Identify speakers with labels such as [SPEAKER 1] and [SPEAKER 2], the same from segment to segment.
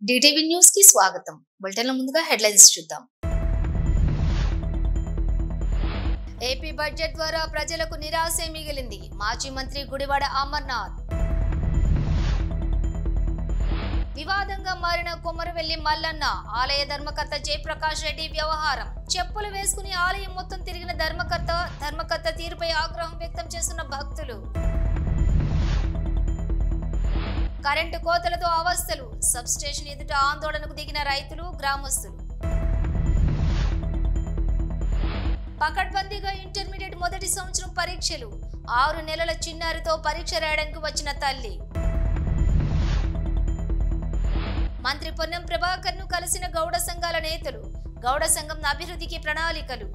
[SPEAKER 1] DTV news కి స్వాగతం. బులెటిన్ల ముందుగా హెడ్లైన్స్ చూద్దాం. ఏపీ బడ్జెట్ ద్వారా ప్రజలకు నిరాశే మిగిలింది. మాజీ మంత్రి గుడివాడ అమర్నాథ్. వివాదంగా మారిన కొమరవెల్లి మల్లన్న ఆలయ ధర్మకర్త జయప్రకాష్ రెడ్డి వ్యవహారం. చెప్పులు వేసుకుని ఆలయం మొత్తం తిరిగిన ధర్మకర్త తీరుపై ఆగ్రహం వ్యక్తం చేస్తున్న భక్తులు. కరెంటు కోతలతో అవస్థలు. సబ్ స్టేషన్ ఎదుట ఆందోళనకు దిగిన రైతులు, గ్రామస్తులు. పకడ్బందీగా ఇంటర్మీడియట్ మొదటి సంవత్సరం పరీక్షలు. 6 నెలల చిన్నారితో పరీక్ష రాయడానికి వచ్చిన తల్లి. మంత్రి పొన్నం ప్రభాకర్ ను కలిసిన గౌడ సంఘాల నేతలు. గౌడ సంఘం అభివృద్ధికి ప్రణాళికలు.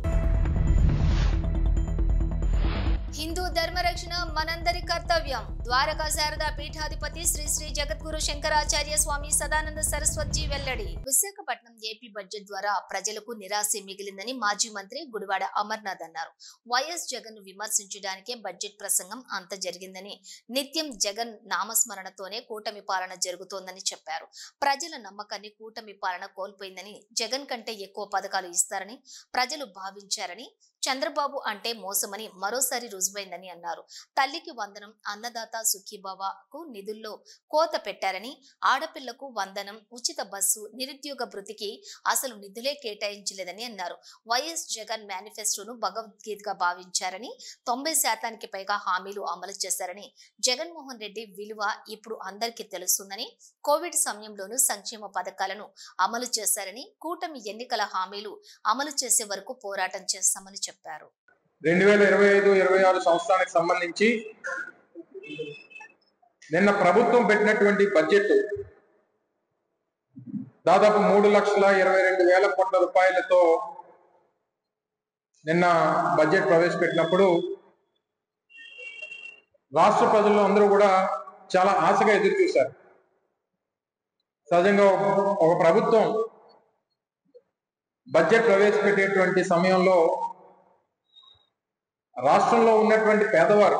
[SPEAKER 1] హిందూ ధర్మరక్షణ మనందరి కర్తవ్యం. ద్వారకా శారదా పీఠాధిపతి శ్రీ శ్రీ జగద్గురు శంకరాచార్య స్వామి సదానంద సరస్వతి వెల్లడి. విశాఖపట్నం ఏపీ బడ్జెట్ ద్వారా ప్రజలకు నిరాశ మిగిలిందని మాజీ మంత్రి గుడివాడ అమర్నాథ్ అన్నారు. వైఎస్ జగన్ ను విమర్శించడానికే బడ్జెట్ ప్రసంగం అంత జరిగిందని, నిత్యం జగన్ నామస్మరణతోనే కూటమి పాలన జరుగుతోందని చెప్పారు. ప్రజల నమ్మకాన్ని కూటమి పాలన కోల్పోయిందని, జగన్ కంటే ఎక్కువ పథకాలు ఇస్తారని ప్రజలు భావించారని, చంద్రబాబు అంటే మోసమని మరోసారి రుజువైందని అన్నారు. తల్లికి వందనం, అన్నదాత సుఖీభావకు నిధుల్లో కోత పెట్టారని, ఆడపిల్లకు వందనం, ఉచిత బస్సు, నిరుద్యోగ భృతికి అసలు నిధులే కేటాయించలేదని అన్నారు. వైఎస్ జగన్ మేనిఫెస్టోను భగవద్గీతగా భావించారని, 90% పైగా హామీలు అమలు చేశారని, జగన్మోహన్ రెడ్డి విలువ ఇప్పుడు అందరికీ తెలుస్తుందని, కోవిడ్ సమయంలోనూ సంక్షేమ పథకాలను అమలు చేశారని, కూటమి ఎన్నికల హామీలు అమలు చేసే వరకు పోరాటం చేస్తామని చెప్పారు.
[SPEAKER 2] 2025-26 సంవత్సరానికి సంబంధించి నిన్న ప్రభుత్వం పెట్టినటువంటి బడ్జెట్ దాదాపు 3,22,000 కోట్ల రూపాయలతో నిన్న బడ్జెట్ ప్రవేశపెట్టినప్పుడు రాష్ట్ర ప్రజలు అందరూ కూడా చాలా ఆశగా ఎదురు చూశారు. సహజంగా ఒక ప్రభుత్వం బడ్జెట్ ప్రవేశపెట్టేటువంటి సమయంలో రాష్ట్రంలో ఉన్నటువంటి పేదవారు,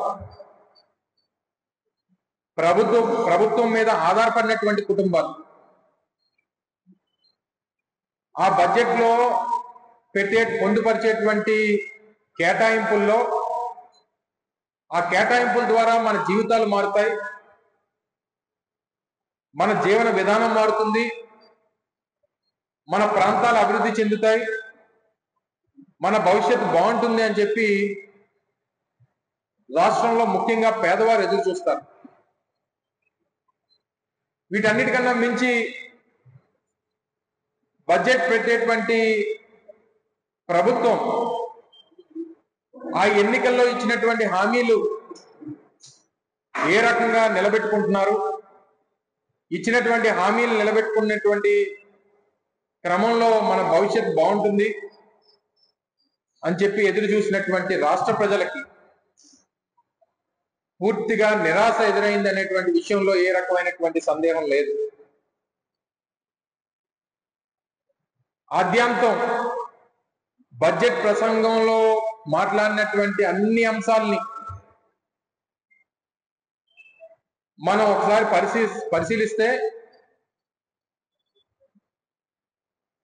[SPEAKER 2] ప్రభుత్వం మీద ఆధారపడినటువంటి కుటుంబాలు ఆ బడ్జెట్ లో పొందుపరిచేటువంటి కేటాయింపుల్లో ఆ కేటాయింపుల ద్వారా మన జీవితాలు మారుతాయి, మన జీవన విధానం మారుతుంది, మన ప్రాంతాలు అభివృద్ధి చెందుతాయి, మన భవిష్యత్తు బాగుంటుంది అని చెప్పి రాష్ట్రంలో ముఖ్యంగా పేదవారు ఎదురు చూస్తారు. వీటన్నిటికన్నా మించి బడ్జెట్ పెట్టేటువంటి ప్రభుత్వం ఆ ఎన్నికల్లో ఇచ్చినటువంటి హామీలు ఏ రకంగా నిలబెట్టుకుంటున్నారు, ఇచ్చినటువంటి హామీలు నిలబెట్టుకున్నటువంటి క్రమంలో మన భవిష్యత్తు బాగుంటుంది అని చెప్పి ఎదురు చూసినటువంటి రాష్ట్ర ప్రజలకి పూర్తిగా నిరాశ ఎదురైంది అనేటువంటి విషయంలో ఏ రకమైనటువంటి సందేహం లేదు. ఆద్యాంతం బడ్జెట్ ప్రసంగంలో మాట్లాడినటువంటి అన్ని అంశాలని మనం ఒకసారి పరిశీలిస్తే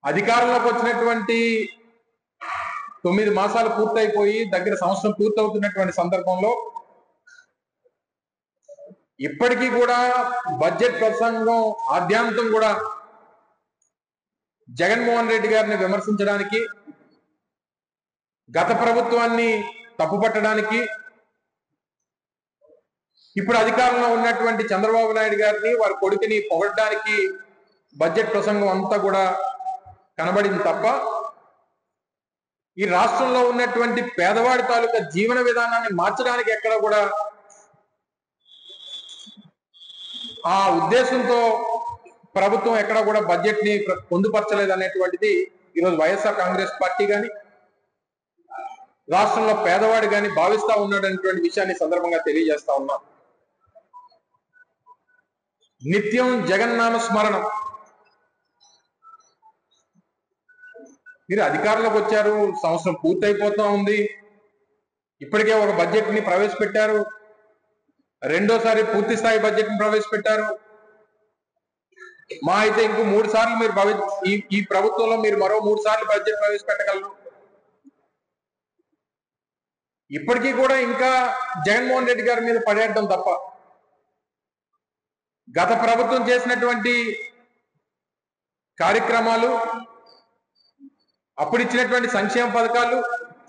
[SPEAKER 2] అధికారంలోకి వచ్చినటువంటి 9 మాసాలు పూర్తయిపోయి దగ్గర సంవత్సరం పూర్తవుతున్నటువంటి సందర్భంలో ఇప్పటికీ కూడా బడ్జెట్ ప్రసంగం ఆద్యాంతం కూడా జగన్మోహన్ రెడ్డి గారిని విమర్శించడానికి, గత ప్రభుత్వాన్ని తప్పుపట్టడానికి, ఇప్పుడు అధికారంలో ఉన్నటువంటి చంద్రబాబు నాయుడు గారిని, వారి కొడుకుని పొగడడానికి బడ్జెట్ ప్రసంగం అంతా కూడా కనబడింది తప్ప ఈ రాష్ట్రంలో ఉన్నటువంటి పేదవాడి తాలూకా జీవన విధానాన్ని మార్చడానికి ఎక్కడ కూడా ఆ ఉద్దేశంతో ప్రభుత్వం ఎక్కడ కూడా బడ్జెట్ ని పొందుపరచలేదు అనేటువంటిది ఈరోజు వైఎస్ఆర్ కాంగ్రెస్ పార్టీ కానీ రాష్ట్రంలో పేదవాడు కానీ భావిస్తా ఉన్నాడు అనేటువంటి విషయాన్ని సందర్భంగా తెలియజేస్తా ఉన్నాం. నిత్యం జగన్నామ స్మరణం. మీరు అధికారంలోకి వచ్చారు, సంవత్సరం పూర్తయిపోతా ఉంది, ఇప్పటికే ఒక బడ్జెట్ ని ప్రవేశపెట్టారు, రెండోసారి పూర్తి స్థాయి బడ్జెట్ ని ప్రవేశపెట్టారు. మా అయితే ఇంకో 3 సార్లు మీరు ఈ ప్రభుత్వంలో మీరు మరో 3 సార్లు బడ్జెట్ ప్రవేశపెట్టగలరు. ఇప్పటికీ కూడా ఇంకా జగన్మోహన్ రెడ్డి గారి మీద పడేయడం తప్ప గత ప్రభుత్వం చేసినటువంటి కార్యక్రమాలు, అప్పుడు ఇచ్చినటువంటి సంక్షేమ పథకాలు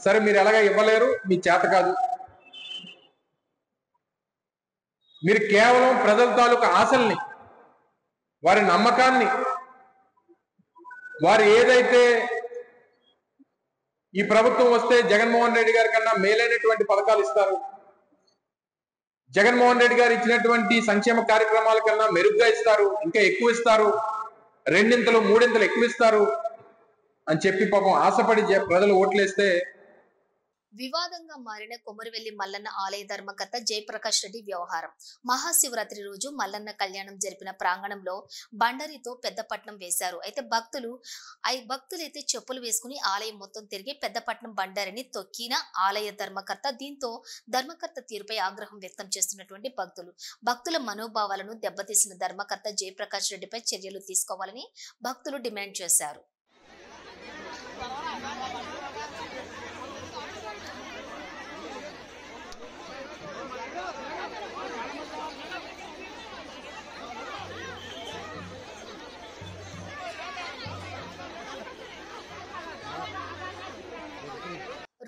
[SPEAKER 2] సరే మీరు ఎలాగా ఇవ్వలేరు, మీ చేత కాదు. మీరు కేవలం ప్రజల తాలూకు ఆశల్ని, వారి నమ్మకాన్ని, వారు ఏదైతే ఈ ప్రభుత్వం వస్తే జగన్మోహన్ రెడ్డి గారి కన్నా మేలైనటువంటి పథకాలు ఇస్తారు, జగన్మోహన్ రెడ్డి గారు ఇచ్చినటువంటి సంక్షేమ కార్యక్రమాల కన్నా మెరుగ్గా ఇస్తారు, ఇంకా ఎక్కువ ఇస్తారు, 2 3 ఎక్కువ ఇస్తారు అని చెప్పి పాపం ఆశపడి ప్రజలు ఓట్లేస్తే
[SPEAKER 1] వివాదంగా మారిన కొమరవెల్లి మల్లన్న ఆలయ ధర్మకర్త జయప్రకాష్ రెడ్డి వ్యవహారం. మహాశివరాత్రి రోజు మల్లన్న కళ్యాణం జరిపిన ప్రాంగణంలో బండరితో పెద్దపట్నం వేశారు. అయితే భక్తులైతే చెప్పులు వేసుకుని ఆలయం మొత్తం తిరిగి పెద్దపట్నం బండారిని తొక్కిన ఆలయ ధర్మకర్త. దీంతో ధర్మకర్త తీరుపై ఆగ్రహం వ్యక్తం చేస్తున్నటువంటి భక్తుల మనోభావాలను దెబ్బతీసిన ధర్మకర్త జయప్రకాష్ రెడ్డిపై చర్యలు తీసుకోవాలని భక్తులు డిమాండ్ చేశారు.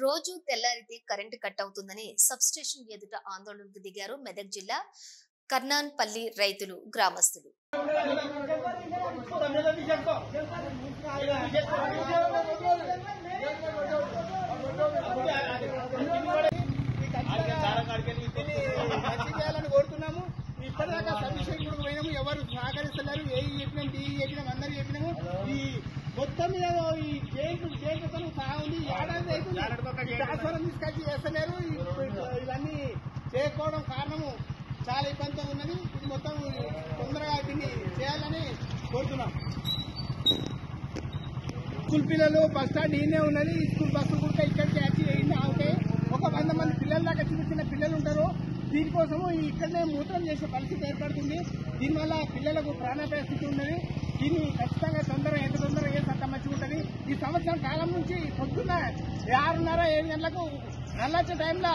[SPEAKER 1] రోజు తెల్లారితే కరెంటు కట్ అవుతుందని సబ్స్టేషన్ ఎదుట ఆందోళనకు దిగారు మెదక్ జిల్లా కర్నాన్పల్లి రైతులు, గ్రామస్తులు.
[SPEAKER 3] ఇప్పటిదాకా సబ్మిషన్ కూడా పోయినాము, ఎవరు సహకరిస్తున్నారు, ఏ చెప్పినాం, టీ చెప్పినాం, అందరూ చెప్పినాము. ఈ మొత్తం మీద ఈ జైలు సాగుంది, ఏడాది అవుతుంది. ట్రాన్స్ఫర్ తీసుకొచ్చి చేస్తలేరు. ఇవన్నీ చేయకపోవడం కారణము చాలా ఇబ్బందిగా ఉన్నది. ఇది మొత్తం తొందరగా దీన్ని చేయాలని కోరుతున్నాం. స్కూల్ పిల్లలు బస్ స్టాండ్ ఈయనే ఉన్నది. స్కూల్ బస్సులు కూడా ఇక్కడికి వచ్చి అవుతాయి. ఒక 100 మంది పిల్లల దాకా చిన్న పిల్లలు ఉంటారు. దీనికోసము ఇక్కడనే మూత్రం చేసే పరిస్థితి ఏర్పడుతుంది. దీనివల్ల పిల్లలకు ప్రాణాపాయ స్థితి ఉన్నది. దీన్ని ఖచ్చితంగా ఎంత తొందరగా చేసి అంత మంచిగా ఉంటుంది. ఈ సంవత్సరం కాలం నుంచి పొద్దున్న 6:30 7 గంటలకు నల్లొచ్చే టైంలో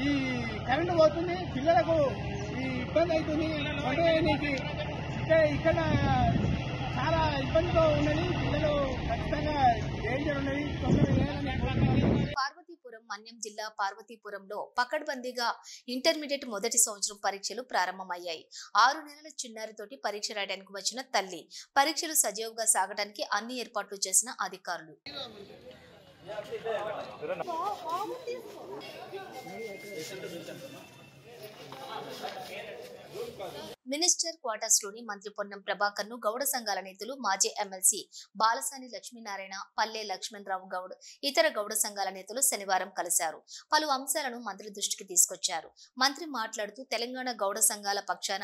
[SPEAKER 3] ఈ కరెంటు పోతుంది. పిల్లలకు ఈ ఇబ్బంది అవుతుంది. ఇక్కడ చాలా ఇబ్బందితో ఉన్నది. పిల్లలు ఖచ్చితంగా డేంజర్ ఉన్నది.
[SPEAKER 1] పార్వతీపురం మన్యం జిల్లా పార్వతీపురంలో పకడ్బందీగా ఇంటర్మీడియట్ మొదటి సంవత్సరం పరీక్షలు ప్రారంభమయ్యాయి. 6 నెలల చిన్నారితోటి పరీక్ష రాయడానికి వచ్చిన తల్లి పరీక్షలు సజీవంగా సాగడానికి అన్ని ఏర్పాట్లు చేసిన అధికారులు. మినిస్టర్ క్వార్టర్స్ లోని మంత్రి పొన్నం ప్రభాకర్ ను గౌడ సంఘాల నేతలు, మాజీ ఎమ్మెల్సీ బాలసాని లక్ష్మీనారాయణ, పల్లె లక్ష్మణరావు గౌడ్, ఇతర గౌడ సంఘాల నేతలు శనివారం కలిశారు. పలు అంశాలను మంత్రి దృష్టికి తీసుకొచ్చారు. మంత్రి మాట్లాడుతూ తెలంగాణ గౌడ సంఘాల పక్షాన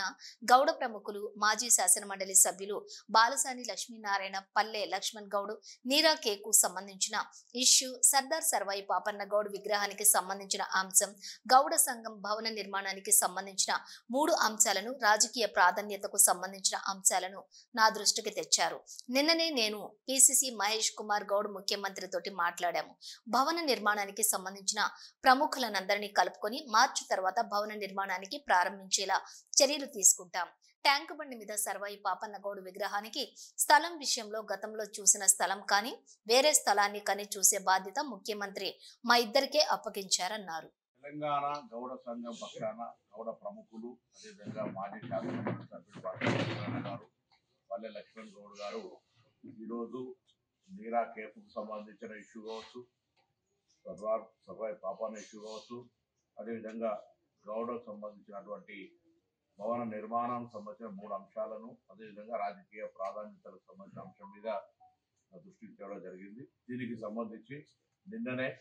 [SPEAKER 1] గౌడ ప్రముఖులు, మాజీ శాసనమండలి సభ్యులు బాలసాని లక్ష్మీనారాయణ, పల్లె లక్ష్మణ్ గౌడ్, నీరా కేకు సంబంధించిన ఇష్యూ, సర్దార్ సర్వాయి పాపన్న గౌడ్ విగ్రహానికి సంబంధించిన అంశం, గౌడ సంఘం భవన నిర్మాణానికి సంబంధించిన 3 అంశాలను, రాజకీయ ప్రాధాన్యతకు సంబంధించిన అంశాలను నా దృష్టికి తెచ్చారు. నిన్ననే నేను పిసిసి మహేష్ కుమార్ గౌడ్ ముఖ్యమంత్రితోటి మాట్లాడాము. భవన నిర్మాణానికి సంబంధించిన ప్రముఖులనందరినీ కలుపుకొని మార్చి తర్వాత భవన నిర్మాణానికి ప్రారంభించేలా చర్యలు తీసుకుంటాం. ట్యాంకు బండి మీద సర్వాయి పాపన్న గౌడ్ విగ్రహానికి స్థలం విషయంలో గతంలో చూసిన స్థలం కానీ వేరే స్థలాన్ని కానీ చూసే బాధ్యత ముఖ్యమంత్రి మా ఇద్దరికే అప్పగించారన్నారు.
[SPEAKER 4] తెలంగాణ గౌడ సంఘం పక్షాన గౌడ ప్రముఖులు, అదేవిధంగా మాజీ శాసనసభ్యులు గారు పల్లె లక్ష్మణ్ గౌడ్ గారు ఈరోజు నీరా కేపుకు సంబంధించిన ఇష్యూ కావచ్చు, సర్వాయి పాపన్న ఇష్యూ కావచ్చు, అదేవిధంగా గౌడకు సంబంధించినటువంటి భవన నిర్మాణం సంబంధించిన 3 అంశాలను, అదేవిధంగా రాజకీయ ప్రాధాన్యతలకు సంబంధించిన అంశం మీద దృష్టికి తేవడం జరిగింది. దీనికి సంబంధించి నిన్ననే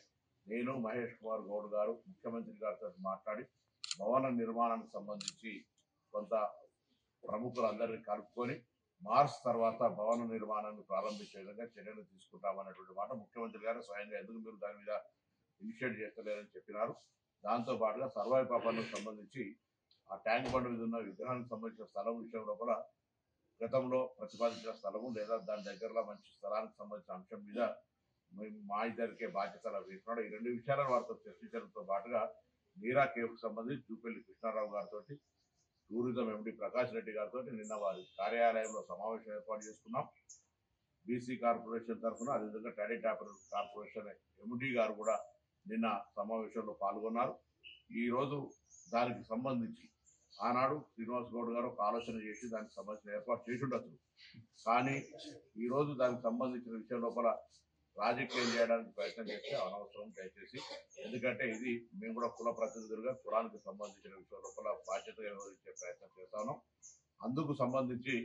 [SPEAKER 4] నేను మహేష్ కుమార్ గౌడ్ గారు ముఖ్యమంత్రి గారితో మాట్లాడి భవన నిర్మాణానికి సంబంధించి కొంత ప్రముఖులందరినీ కలుపుకొని మార్చ్ తర్వాత భవన నిర్మాణాన్ని ప్రారంభించే విధంగా చర్యలు తీసుకుంటామన్నటువంటి మాట ముఖ్యమంత్రి గారు స్వయంగా ఎందుకు మీరు దాని మీద ఇనిషియేట్ చేస్తలేరని చెప్పినారు. దాంతో పాటుగా సర్వాయి పాపన్నకు సంబంధించి ఆ ట్యాంక్ బండ్ మీద ఉన్న విగ్రహానికి సంబంధించిన స్థలం విషయంలో కూడా గతంలో ప్రతిపాదించిన స్థలము లేదా దాని దగ్గరలో మంచి స్థలానికి సంబంధించిన అంశం మీద మేము మా ఇద్దరికే బాధ్యతలు వేస్తున్నాడు. ఈ రెండు విషయాలను వారితో చర్చించడంతో పాటుగా నీరా కేవ్కు సంబంధించి జూపల్లి కృష్ణారావు గారితో, టూరిజం ఎండి ప్రకాష్ రెడ్డి గారితో నిన్న వారి కార్యాలయంలో సమావేశం ఏర్పాటు చేసుకున్నాం. బీసీ కార్పొరేషన్ తరఫున అదేవిధంగా టాడీ టాపర్ కార్పొరేషన్ ఎండి గారు కూడా నిన్న సమావేశంలో పాల్గొన్నారు. ఈరోజు దానికి సంబంధించి ఆనాడు శ్రీనివాస్ గౌడ్ గారు ఒక ఆలోచన చేసి దానికి సంబంధించిన ఏర్పాటు చేసి ఉండొచ్చు. కానీ ఈరోజు దానికి సంబంధించిన విషయం లోపల రాజకీయం చేయడానికి ప్రయత్నం చేస్తే అనవసరం దయచేసి. ఎందుకంటే ఇది మేము కూడా కుల ప్రతినిధులుగా కులానికి సంబంధించిన విషయం లోపల బాధ్యతగా నిర్వహించే ప్రయత్నం చేస్తాను. అందుకు సంబంధించి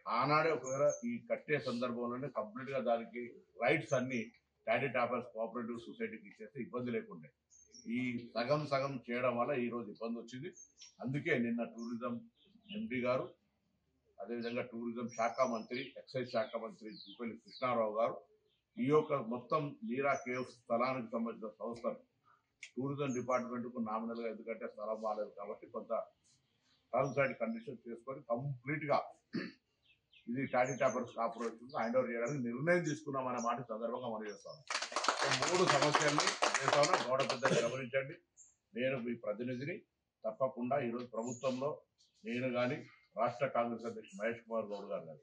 [SPEAKER 4] ఆనాడే ఒకవేళ ఈ కట్టే సందర్భంలోనే కంప్లీట్ గా దానికి రైట్స్ అన్ని టాడీ టాపర్స్ కోఆపరేటివ్ సొసైటీకి ఇచ్చేస్తే ఇబ్బంది లేకుండే. ఈ సగం చేయడం వల్ల ఈ రోజు ఇబ్బంది వచ్చింది. అందుకే నిన్న టూరిజం ఎండి గారు అదేవిధంగా టూరిజం శాఖ మంత్రి, ఎక్సైజ్ శాఖ మంత్రి జూపల్లి కృష్ణారావు గారు ఈ యొక్క మొత్తం నీరా కేవ్ స్థలానికి సంబంధించిన సంస్థలు టూరిజం డిపార్ట్మెంట్కు నామినల్గా, ఎందుకంటే స్థలం బాగాలేదు కాబట్టి కొంత టర్మ్స్ అండ్ కండిషన్స్ చేసుకొని కంప్లీట్గా ఇది toddy toppers corporation hand over చేయడానికి నిర్ణయం తీసుకున్నామనే మాట సందర్భంగా మనం చేస్తాను. 3 సమస్యల్ని చేస్తాను. గౌడ పెద్దలు గమనించండి. నేను మీ ప్రతినిధిని. తప్పకుండా ఈరోజు ప్రభుత్వంలో నేను కానీ రాష్ట్ర కాంగ్రెస్ అధ్యక్షుడు మహేష్ కుమార్ గౌడ్ గారు కానీ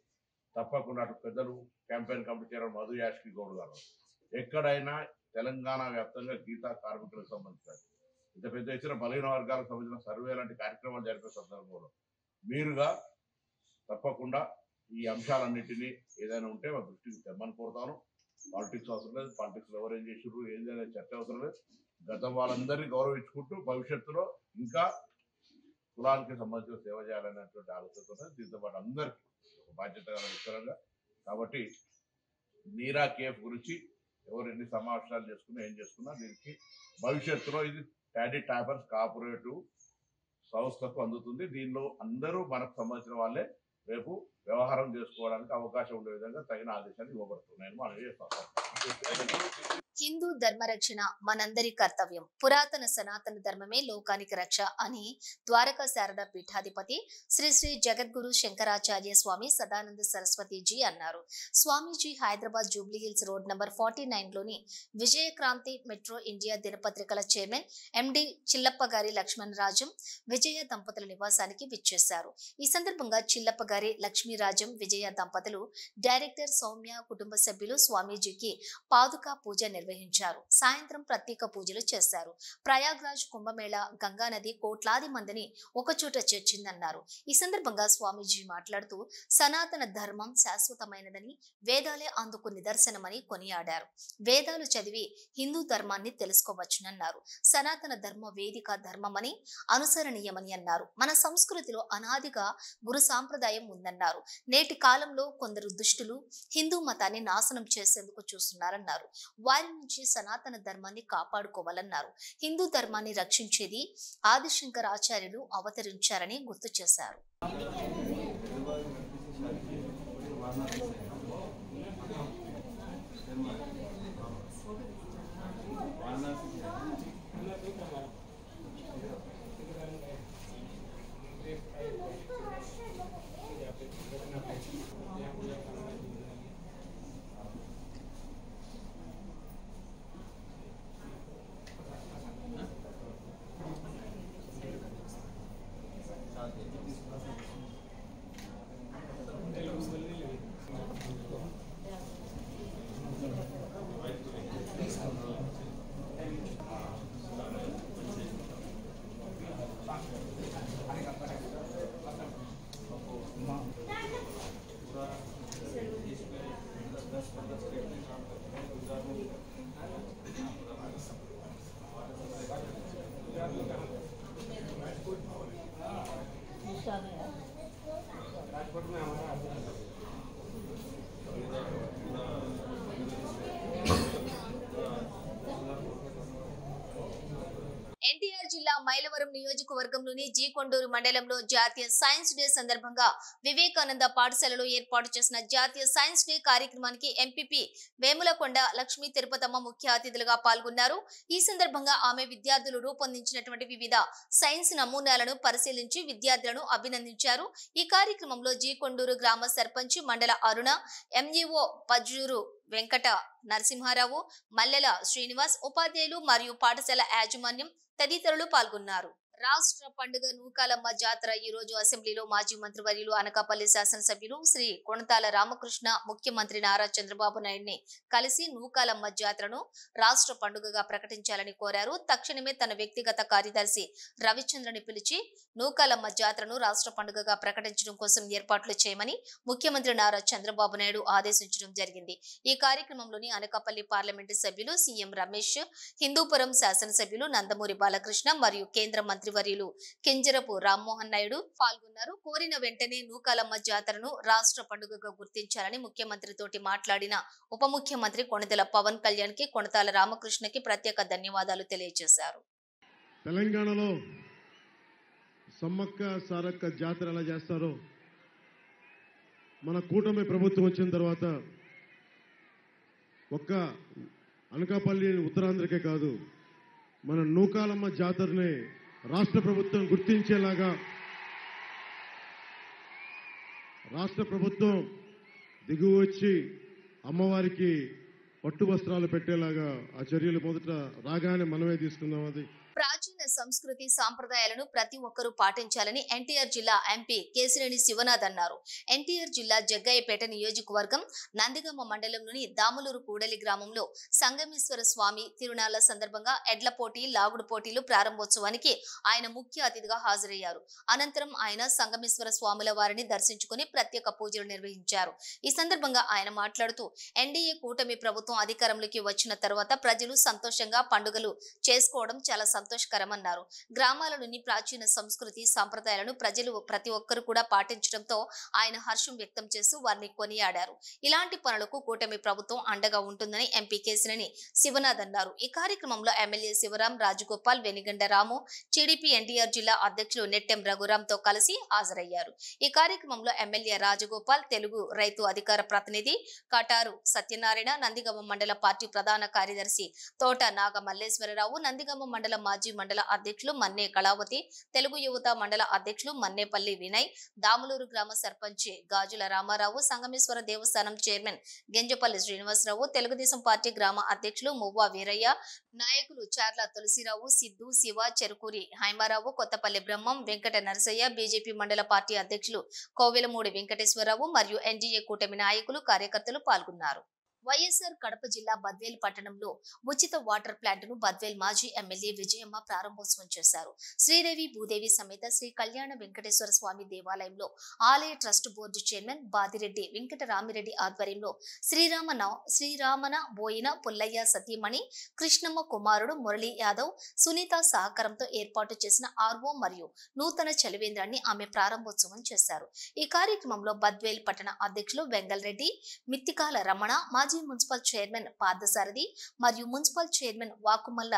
[SPEAKER 4] తప్పకుండా అటు పెద్దలు campaign committee chairman Madhu Yaskhi Goud గారు ఎక్కడైనా తెలంగాణ వ్యాప్తంగా గీతా కార్మికులకు సంబంధించిన ఇంత పెద్ద ఇచ్చిన బలహీన వర్గాలకు సంబంధించిన సర్వే లాంటి కార్యక్రమాలు జరిపే సందర్భంలో మీరుగా తప్పకుండా ఈ అంశాలన్నింటినీ ఏదైనా ఉంటే మా దృష్టికి తెమ్మని కోరుతాను. పాలిటిక్స్ అవసరం లేదు, పాలిటిక్స్ ఎవరు ఏం చేసారు ఏంటనే చర్చ అవసరం లేదు. గతం వాళ్ళందరినీ గౌరవించుకుంటూ భవిష్యత్తులో ఇంకా కులానికి సంబంధించిన సేవ చేయాలనేటువంటి ఆలోచనతో దీంతో పాటు అందరికీ ఒక బాధ్యత గల విషయంగా. కాబట్టి నీరా కేఫ్ గురించి ఎవరు ఎన్ని సమావేశాలు చేసుకున్నా ఏం చేసుకున్నా దీనికి భవిష్యత్తులో ఇది టాడీ టాపర్స్ కోఆపరేటివ్ సంస్థకు అందుతుంది. దీనిలో అందరూ మనకు సంబంధించిన వాళ్ళే రేపు వ్యవహారం చేసుకోవడానికి అవకాశం ఉండే విధంగా తగిన ఆదేశాలు ఇవ్వబడుతున్నాయని మనం చేస్తాం.
[SPEAKER 1] హిందూ ధర్మరక్షణ మనందరి కర్తవ్యం. పురాతన సనాతన ధర్మమే లోకానికి రక్ష అని ద్వారకా శారద పీఠాధిపతి శ్రీ శ్రీ జగద్గురు శంకరాచార్య స్వామి సదానంద సరస్వతీజీ అన్నారు. Swamiji Hyderabad Jubilee Hills road number 49లోని విజయక్రాంతి మెట్రో ఇండియా దినపత్రికల చైర్మన్ ఎండి చిల్లప్పగారి లక్ష్మణరాజం విజయ దంపతుల నివాసానికి విచ్చేశారు. ఈ సందర్భంగా చిల్లప్పగారి లక్ష్మీరాజం విజయ దంపతులు డైరెక్టర్ సౌమ్య కుటుంబ సభ్యులు స్వామీజీకి పాదుకా పూజ నిర్వహించారు. సాయంత్రం ప్రత్యేక పూజలు చేశారు. ప్రయాగ్రాజ్ కుంభమేళా గంగానది కోట్లాది మందిని ఒకచోట చేర్చిందన్నారు. ఈ సందర్భంగా స్వామీజీ మాట్లాడుతూ సనాతన ధర్మం శాశ్వతమైనదని, వేదాలే అందుకు నిదర్శనమని కొనియాడారు. వేదాలు చదివి హిందూ ధర్మాన్ని తెలుసుకోవచ్చునన్నారు. సనాతన ధర్మ వేదిక ధర్మమని, అనుసరణీయమని అన్నారు. మన సంస్కృతిలో అనాదిగా గురు సాంప్రదాయం ఉందన్నారు. నేటి కాలంలో కొందరు దుష్టులు హిందూ మతాన్ని నాశనం చేసేందుకు చూస్తున్నారన్నారు. వారి నుంచి సనాతన ధర్మాన్ని కాపాడుకోవాలన్నారు. హిందూ ధర్మాన్ని రక్షించేది ఆదిశంకరాచార్యులు అవతరించారని గుర్తు చేశారు. నియోజకవర్గంలోని జీకొండూరు మండలంలో జాతీయ సైన్స్ డే సందర్భంగా వివేకానంద పాఠశాలలో ఏర్పాటు చేసిన జాతీయ సైన్స్ డే కార్యక్రమానికి ఎంపీపీ వేములకొండ లక్ష్మీ తిరుపతమ్మ ముఖ్య అతిథులుగా పాల్గొన్నారు. ఈ సందర్భంగా ఆమె విద్యార్థులు రూపొందించినటువంటి వివిధ సైన్స్ నమూనాలను పరిశీలించి విద్యార్థులను అభినందించారు. ఈ కార్యక్రమంలో జీకొండూరు గ్రామ సర్పంచ్ మండల అరుణ, ఎంఈఓ పజ్జూరు వెంకట నరసింహారావు, మల్లెల శ్రీనివాస్, ఉపాధ్యాయులు మరియు పాఠశాల యాజమాన్యం తదితరులు పాల్గొన్నారు. రాష్ట్ర పండుగ నూకాలమ్మ జాతర ఈ రోజు అసెంబ్లీలో మాజీ మంత్రివర్యులు అనకాపల్లి శాసనసభ్యులు శ్రీ కొణతాల రామకృష్ణ ముఖ్యమంత్రి నారా చంద్రబాబు నాయుడిని కలిసి నూకాలమ్మ జాతరను రాష్ట్ర పండుగగా ప్రకటించాలని కోరారు. తక్షణమే తన వ్యక్తిగత కార్యదర్శి రవిచంద్రని పిలిచి నూకాలమ్మ జాతరను రాష్ట్ర పండుగగా ప్రకటించడం కోసం ఏర్పాట్లు చేయమని ముఖ్యమంత్రి నారా చంద్రబాబు నాయుడు ఆదేశించడం జరిగింది. ఈ కార్యక్రమంలోని అనకాపల్లి పార్లమెంటు సభ్యులు సీఎం రమేష్, హిందూపురం శాసనసభ్యులు నందమూరి బాలకృష్ణ మరియు కేంద్ర మంత్రివర్యులు కింజరపు రామ్మోహన్ నాయుడు పాల్గొన్నారు. కోరిన వెంటనే నూకాలమ్మ జాతరను రాష్ట్ర పండుగగా గుర్తించాలని ముఖ్యమంత్రితోటి మాట్లాడిన ఉప ముఖ్యమంత్రి కొణిదెల పవన్ కళ్యాణ్ కి కొణతాల రామకృష్ణకి ప్రత్యేక ధన్యవాదాలు తెలియజేశారు.
[SPEAKER 5] తెలంగాణలో సమ్మక్క సారక్క జాతర ఎలా చేస్తారో మన కూటమి ప్రభుత్వం వచ్చిన తర్వాత ఒక్క అనకాపల్లి ఉత్తరాంధ్రకే కాదు, మన నూకాలమ్మ జాతరని రాష్ట్ర ప్రభుత్వం గుర్తించేలాగా రాష్ట్ర ప్రభుత్వం దిగువ వచ్చి అమ్మవారికి పట్టు వస్త్రాలు పెట్టేలాగా ఆ చర్యలు మొదట రాగానే మనమే తీసుకుందాం. అది
[SPEAKER 1] ప్రాచీన సంస్కృతి సాంప్రదాయాలను ప్రతి ఒక్కరూ పాటించాలని ఎన్టీఆర్ జిల్లా ఎంపీ కేశినేని శివనాథ్ అన్నారు. ఎన్టీఆర్ జిల్లా జగ్గయ్యపేట నియోజకవర్గం నందిగమ్మ మండలంలోని దాములూరు కూడలి గ్రామంలో సంగమేశ్వర స్వామి తిరునాళ్ల సందర్భంగా ఎడ్ల పోటీ, లాగుడు పోటీలు ప్రారంభోత్సవానికి ఆయన ముఖ్య అతిథిగా హాజరయ్యారు. అనంతరం ఆయన సంగమేశ్వర స్వాముల వారిని దర్శించుకుని ప్రత్యేక పూజలు నిర్వహించారు. ఈ సందర్భంగా ఆయన మాట్లాడుతూ ఎన్డీఏ కూటమి ప్రభుత్వం అధికారంలోకి వచ్చిన తర్వాత ప్రజలు సంతోషంగా పండుగలు చేసుకోవడం చాలా సంతోషకరమన్నారు. గ్రామాలలోని ప్రాచీన సంస్కృతి సాంప్రదాయాలను ప్రజలు ప్రతి ఒక్కరు కూడా పాటించడంతో ఆయన హర్షం వ్యక్తం చేస్తూ వారిని కొనియాడారు. ఇలాంటి పనులకు కూటమి ప్రభుత్వం అండగా ఉంటుందని ఎంపీ కేశినేని శివనాథ్ అన్నారు. ఈ కార్యక్రమంలో ఎమ్మెల్యే శివరాం, రాజగోపాల్, వెనిగండ రాము, టీడీపీ ఎన్టీఆర్ జిల్లా అధ్యక్షులు నెట్టెం రఘురాంతో కలిసి హాజరయ్యారు. ఈ కార్యక్రమంలో ఎమ్మెల్యే రాజగోపాల్, తెలుగు రైతు అధికార ప్రతినిధి కటారు సత్యనారాయణ, నందిగమ్మ మండల పార్టీ ప్రధాన కార్యదర్శి తోట నాగ మల్లేశ్వరరావు, నందిగమ్మ మండల మాజీ మండల అధ్యక్షులు మన్నే కళావతి, తెలుగు యువత మండల అధ్యక్షులు మన్నేపల్లి వినయ్, దాములూరు గ్రామ సర్పంచ్ గాజుల రామారావు, సంగమేశ్వర దేవస్థానం చైర్మన్ గెంజపల్లి శ్రీనివాసరావు, తెలుగుదేశం పార్టీ గ్రామ అధ్యక్షులు మువ్వా వీరయ్య, నాయకులు చార్ల తులసిరావు, సిద్ధు, శివ, చెరుకూరి హైమారావు, కొత్తపల్లి బ్రహ్మం, వెంకట నరసయ్య, బీజేపీ మండల పార్టీ అధ్యక్షులు కోవెలమూడి వెంకటేశ్వరరావు మరియు ఎన్డీఏ కూటమి నాయకులు, కార్యకర్తలు పాల్గొన్నారు. వైఎస్ఆర్ కడప జిల్లా బద్వేల్ పట్టణంలో ఉచిత వాటర్ ప్లాంట్ ను బద్వేల్ మాజీ ఎమ్మెల్యే విజయమ్మ ప్రారంభోత్సవం చేశారు. శ్రీదేవి భూదేవి సమేత శ్రీ కళ్యాణ వెంకటేశ్వర స్వామి దేవాలయంలో ఆలయ trust board chairman Badireddy Venkataramireddy ఆధ్వర్యంలో శ్రీరామన బోయిన పుల్లయ్య సతీమణి కృష్ణమ్మ కుమారుడు మురళీ యాదవ్, సునీత సహకారంతో ఏర్పాటు చేసిన ఆర్వో మరియు నూతన చలివేంద్రాన్ని ఆమె ప్రారంభోత్సవం చేశారు. ఈ కార్యక్రమంలో బద్వేల్ పట్టణ అధ్యక్షులు వెంగల్ రెడ్డి, మిత్తికాల రమణ, మాజీ మున్సిపల్ చైర్మన్ పార్థసారథి మరియు మున్సిపల్ చైర్మన్ వాకుమల్ల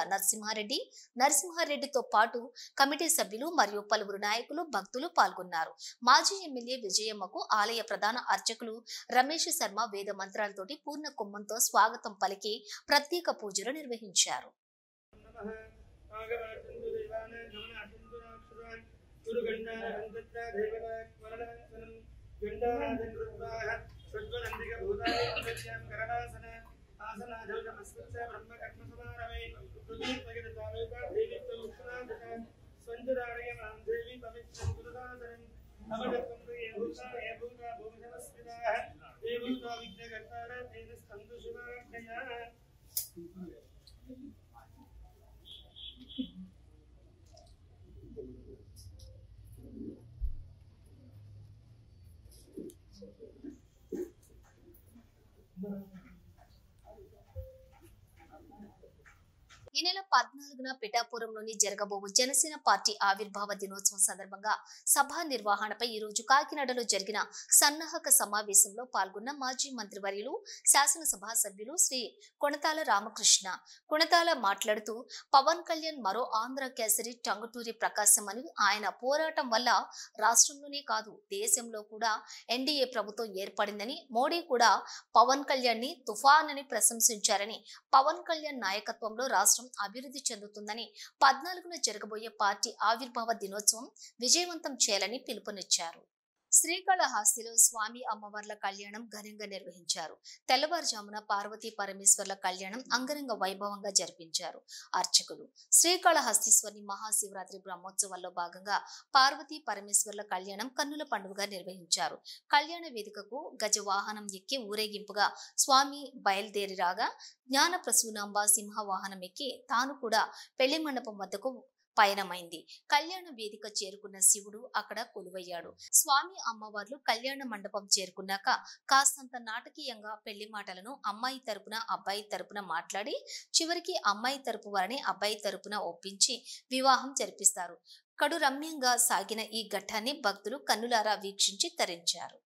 [SPEAKER 1] నరసింహారెడ్డితో పాటు కమిటీ సభ్యులు మరియు పలువురు నాయకులు, భక్తులు పాల్గొన్నారు. మాజీ ఎమ్మెల్యే విజయమ్మకు ఆలయ ప్రధాన అర్చకులు రమేష్ శర్మ వేద మంత్రాలతోటి పూర్ణ కుంభంతో స్వాగతం పలికి ప్రత్యేక పూజలు నిర్వహించారు.
[SPEAKER 3] సజ్వనందిక భూతాని అంతర్యాం కరణాసన ఆసనాధౌ నమస్కృత్య బ్రహ్మకర్మ సమారమే రుద్రతగద తావేక దేవిత్వ ఉష్ణాదక సంజరాణయమాం దేవి పవిత్రం గురుదాసనం అవడకందు ఏ భూత భూమినమస్మితాః ఏ భూత విఘ్నకర్తార తేన స్కందు శివాజ్ఞయా.
[SPEAKER 1] ఈ నెల 14న పిఠాపురంలోని జరగబోవు జనసేన పార్టీ ఆవిర్భావ దినోత్సవం సందర్భంగా సభా నిర్వహణపై ఈ రోజు కాకినాడలో జరిగిన సన్నాహక సమావేశంలో పాల్గొన్న మాజీ మంత్రివర్యులు శాసనసభ సభ్యులు శ్రీ కొణతాల రామకృష్ణ మాట్లాడుతూ పవన్ కళ్యాణ్ మరో ఆంధ్ర కేసరి టంగుటూరి ప్రకాశం అని ఆయన పోరాటం వల్ల రాష్ట్రంలోనే కాదు దేశంలో కూడా ఎన్డీఏ ప్రభుత్వం ఏర్పడిందని మోడీ కూడా పవన్ కళ్యాణ్ ని తుఫాన్ అని ప్రశంసించారని పవన్ కళ్యాణ్ నాయకత్వంలో రాష్ట్రం అభివృద్ధి చెందుతుందని 14న జరగబోయే పార్టీ ఆవిర్భావ దినోత్సవం విజయవంతం చేయాలని పిలుపునిచ్చారు. శ్రీకాళహస్తిలో స్వామి అమ్మవార్ల కళ్యాణం ఘనంగా నిర్వహించారు. తెల్లవారుజామున పార్వతీ పరమేశ్వర్ల కళ్యాణం అంగరంగ వైభవంగా జరిపించారు అర్చకులు. శ్రీకాళహస్తీశ్వరుని మహాశివరాత్రి బ్రహ్మోత్సవాల్లో భాగంగా పార్వతీ పరమేశ్వర్ల కళ్యాణం కన్నుల పండుగగా నిర్వహించారు. కళ్యాణ వేదికకు గజవాహనం ఎక్కి ఊరేగింపుగా స్వామి బయలుదేరి రాగా జ్ఞాన ప్రసూనాంబ సింహవాహనం ఎక్కి తాను కూడా పెళ్లి మండపం వద్దకు పయనమైంది. కళ్యాణ వేదిక చేరుకున్న శివుడు అక్కడ కొలువయ్యాడు. స్వామి అమ్మవార్లు కళ్యాణ మండపం చేరుకున్నాక కాస్తంత నాటకీయంగా పెళ్లి మాటలను అమ్మాయి తరపున అబ్బాయి తరపున మాట్లాడి చివరికి అమ్మాయి తరపు వారిని అబ్బాయి తరపున ఒప్పించి వివాహం జరిపిస్తారు. కడు రమ్యంగా సాగిన ఈ ఘట్టాన్ని భక్తులు కన్నులారా వీక్షించి తరించారు.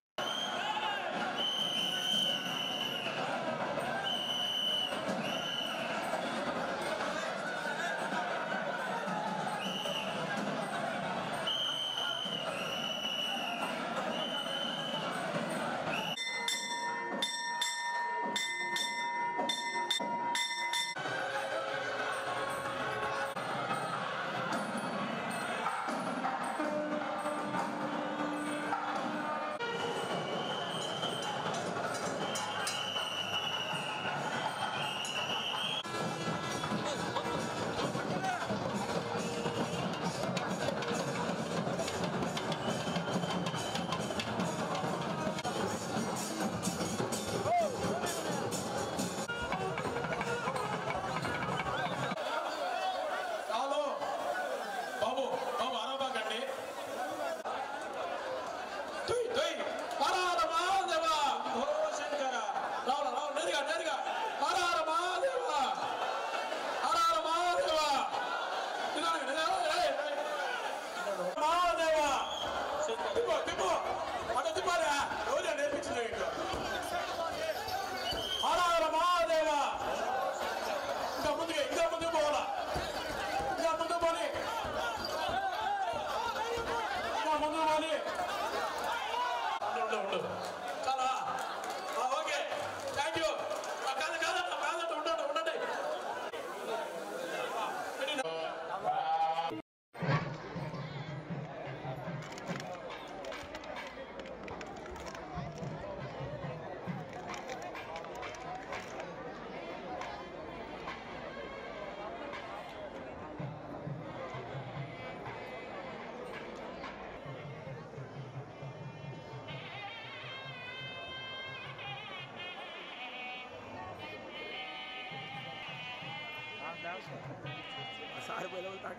[SPEAKER 6] सारे बोले बोलता है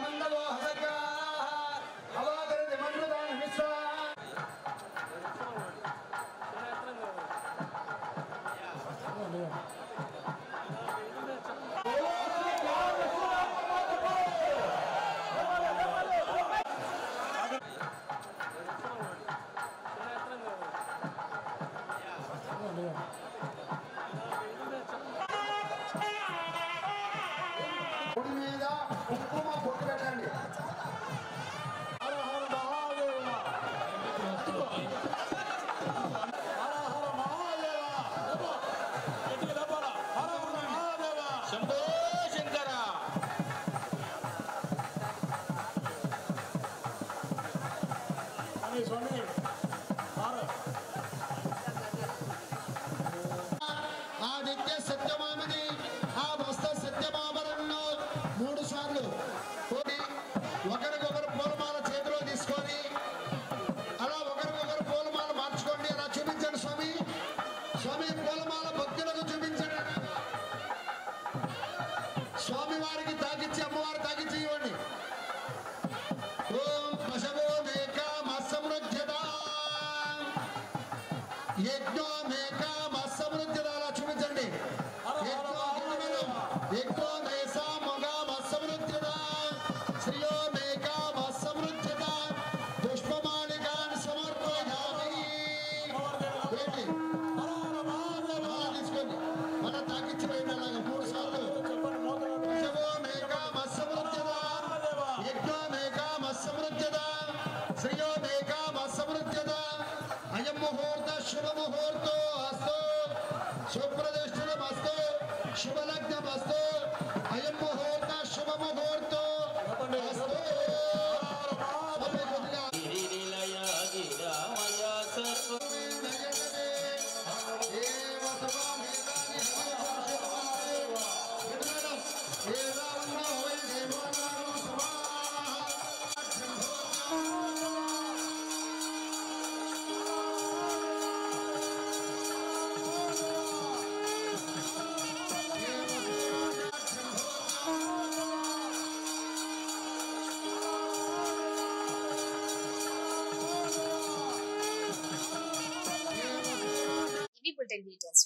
[SPEAKER 3] మంగళ
[SPEAKER 6] కుంకుమ బొట్టు పెట్టండి. హర హర మహాదేవ, హర హర మహాదేవ, హర హర మహాదేవ, శంభో శంకర. స్వామి ఆ నిత్య సత్యమామని ఆ వస్త సత్యమామలను 3 సార్లు ఒకరికొకరు పూలమాల చేతిలో తీసుకొని అలా ఒకరికొకరు పూలమాల మార్చుకోండి. అలా చూపించండి స్వామి. స్వామి పూలమాల భక్తులకు చూపించండి. స్వామి వారికి తాకిచ్చి అమ్మవారు తాకిచ్చి ఇవ్వండి. ఓం పశవో మేక మత్సమృద్ధ్యత యజ్ఞో మేక మత్సమృద్ధ్యత. అలా చూపించండి. యజ్ఞో నైస మొగ మత్సమృద్ధ్యత శ్రియో మేక మత్సమృద్ధ్యత పుష్పమాలికాన్ని సమర్పయామి. తీసుకోండి. మన తాకిచ్చి పోయింది అలాగా 3 సార్లు. పశవో మేక మత్సమృద్ధ్యత యజ్ఞో మేక మత్సమృద్ధ్యత శ్రియో మేక మత్సమృద్ధ్యత. అయం ముహూర్త శుభ ముహూర్తో అస్తు సుప్రతిష్ఠితమస్తు శుభలగ్నమస్తు. అయం ముహూర్త శుభ ముహూర్తో అస్తు.
[SPEAKER 1] ఇవి బులెటిన్ డీటెయిల్స్.